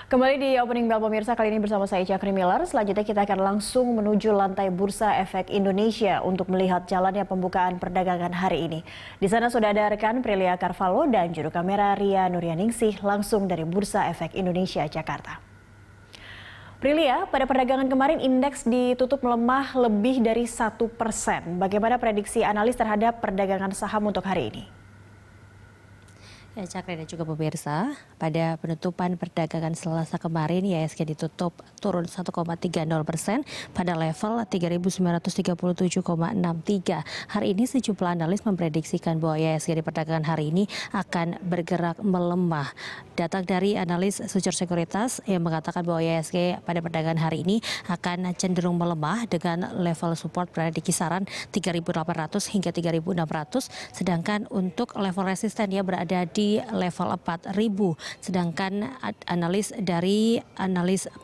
Kembali di Opening Bell pemirsa, kali ini bersama saya Chakri Miller. Selanjutnya kita akan langsung menuju lantai Bursa Efek Indonesia untuk melihat jalannya pembukaan perdagangan hari ini. Di sana sudah ada rekan Prilia Carvalho dan juru kamera Ria Nuryaningsih langsung dari Bursa Efek Indonesia, Jakarta. Prilia, pada perdagangan kemarin indeks ditutup melemah lebih dari 1%. Bagaimana prediksi analis terhadap perdagangan saham untuk hari ini? Ya, Cakri dan juga pemirsa, pada penutupan perdagangan Selasa kemarin IHSG ditutup turun 1,30% pada level 3.937,63. Hari ini sejumlah analis memprediksikan bahwa IHSG di perdagangan hari ini akan bergerak melemah. Data dari analis Sucer Sekuritas yang mengatakan bahwa IHSG pada perdagangan hari ini akan cenderung melemah dengan level support berada di kisaran 3.800 hingga 3.600, sedangkan untuk level resistennya berada di level 4.000. Sedangkan analis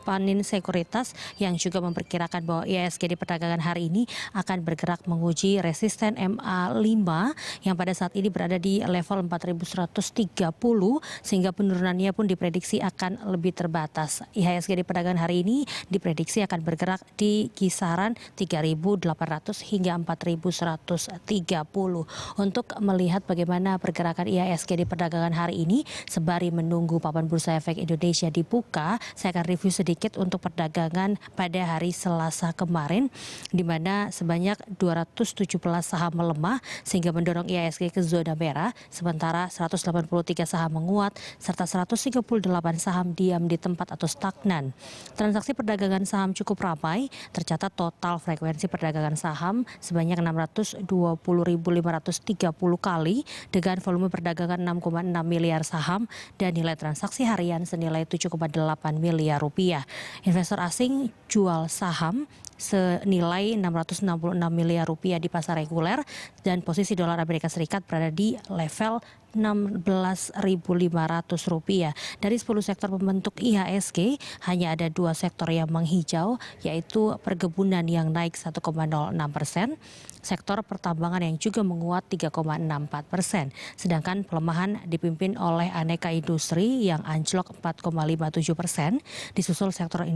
Panin Sekuritas yang juga memperkirakan bahwa IHSG di perdagangan hari ini akan bergerak menguji resisten MA5 yang pada saat ini berada di level 4.130, sehingga penurunannya pun diprediksi akan lebih terbatas. IHSG di perdagangan hari ini diprediksi akan bergerak di kisaran 3.800 hingga 4.130. Untuk melihat bagaimana pergerakan IHSG di perdagangan hari ini, sembari menunggu papan Bursa Efek Indonesia dibuka, saya akan review sedikit untuk perdagangan pada hari Selasa kemarin, di mana sebanyak 217 saham melemah sehingga mendorong IHSG ke zona merah, sementara 183 saham menguat serta 138 saham diam di tempat atau stagnan. Transaksi perdagangan saham cukup ramai, tercatat total frekuensi perdagangan saham sebanyak 620.530 kali dengan volume perdagangan 6,6 miliar saham dan nilai transaksi harian senilai 7,8 miliar rupiah. Investor asing jual saham senilai 666 miliar rupiah di pasar reguler dan posisi dolar Amerika Serikat berada di level 16.500 rupiah. Dari 10 sektor pembentuk IHSG, hanya ada 2 sektor yang menghijau, yaitu perkebunan yang naik 1,06%, sektor pertambangan yang juga menguat 3,64%, sedangkan pelemahan dipimpin oleh aneka industri yang anjlok 4,57%, disusul sektor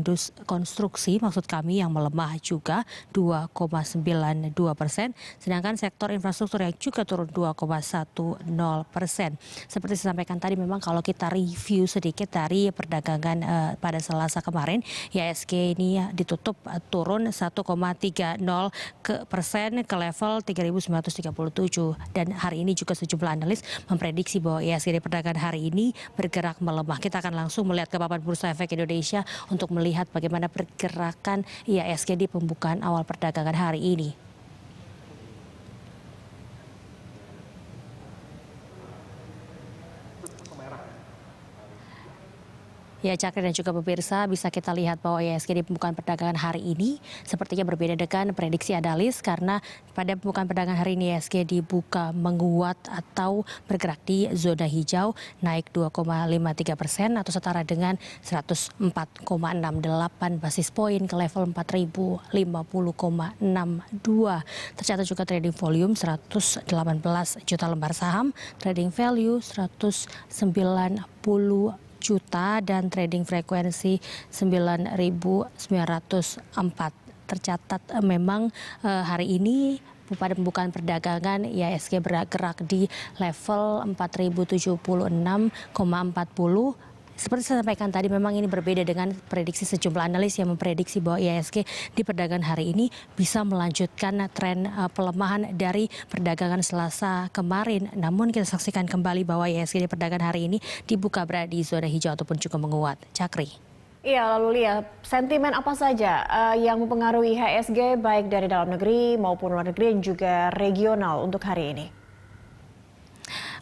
konstruksi maksud kami yang melemah juga 2,92%, sedangkan sektor infrastruktur yang juga turun 2,10%. Seperti disampaikan tadi, memang kalau kita review sedikit dari perdagangan pada Selasa kemarin, IHSG ini ditutup turun 1,30% ke level 3.937, dan hari ini juga sejumlah analis memprediksi bahwa IHSG di perdagangan hari ini bergerak melemah. Kita akan langsung melihat ke papan Bursa Efek Indonesia untuk melihat bagaimana pergerakan IHSG di pembukaan awal perdagangan hari ini. Ya, Cakri dan juga pemirsa, bisa kita lihat bahwa IHSG di pembukaan perdagangan hari ini sepertinya berbeda dengan prediksi analis, karena pada pembukaan perdagangan hari ini IHSG dibuka menguat atau bergerak di zona hijau, naik 2,53% atau setara dengan 104,68 basis poin ke level 4.050,62. Tercatat juga trading volume 118 juta lembar saham, trading value 190 juta dan trading frekuensi 9.904. Tercatat memang hari ini pada pembukaan perdagangan IHSG bergerak di level 4.076,40. Seperti saya sampaikan tadi, memang ini berbeda dengan prediksi sejumlah analis yang memprediksi bahwa IHSG di perdagangan hari ini bisa melanjutkan tren pelemahan dari perdagangan Selasa kemarin. Namun kita saksikan kembali bahwa IHSG di perdagangan hari ini dibuka berada di zona hijau ataupun juga menguat. Cakri. Iya, lalu lihat sentimen apa saja yang mempengaruhi IHSG baik dari dalam negeri maupun luar negeri dan juga regional untuk hari ini?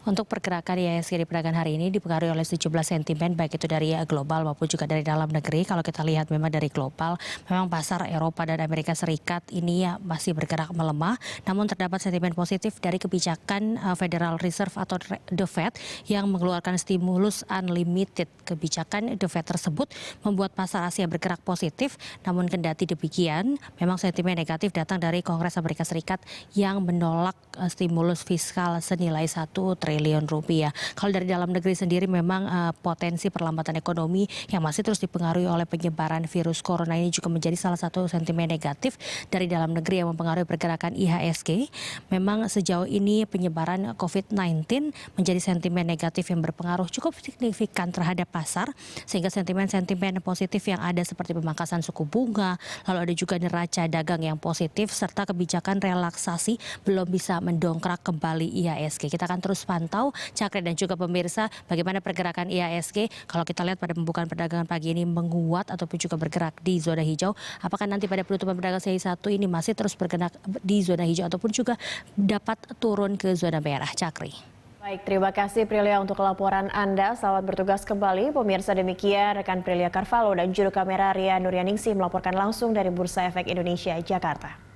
Untuk pergerakan IHSG di perdagangan hari ini dipengaruhi oleh sejumlah sentimen, baik itu dari global maupun juga dari dalam negeri. Kalau kita lihat memang dari global, memang pasar Eropa dan Amerika Serikat ini masih bergerak melemah. Namun terdapat sentimen positif dari kebijakan Federal Reserve atau The Fed yang mengeluarkan stimulus unlimited. Kebijakan The Fed tersebut membuat pasar Asia bergerak positif. Namun kendati demikian, memang sentimen negatif datang dari Kongres Amerika Serikat yang menolak stimulus fiskal senilai 1 triliun triliun rupiah. Kalau dari dalam negeri sendiri memang potensi perlambatan ekonomi yang masih terus dipengaruhi oleh penyebaran virus corona ini juga menjadi salah satu sentimen negatif dari dalam negeri yang mempengaruhi pergerakan IHSG. Memang sejauh ini penyebaran COVID-19 menjadi sentimen negatif yang berpengaruh cukup signifikan terhadap pasar, sehingga sentimen-sentimen positif yang ada seperti pemangkasan suku bunga, lalu ada juga neraca dagang yang positif, serta kebijakan relaksasi belum bisa mendongkrak kembali IHSG. Kita akan terus pantau, Cakri dan juga pemirsa, bagaimana pergerakan IHSG. Kalau kita lihat pada pembukaan perdagangan pagi ini menguat ataupun juga bergerak di zona hijau, apakah nanti pada penutupan perdagangan sesi 1 ini masih terus bergerak di zona hijau ataupun juga dapat turun ke zona merah, Cakri? Baik, terima kasih Prilia untuk laporan Anda. Selamat bertugas kembali. Pemirsa, demikian rekan Prilia Carvalho dan juru kamera Ria Nuryaningsih melaporkan langsung dari Bursa Efek Indonesia, Jakarta.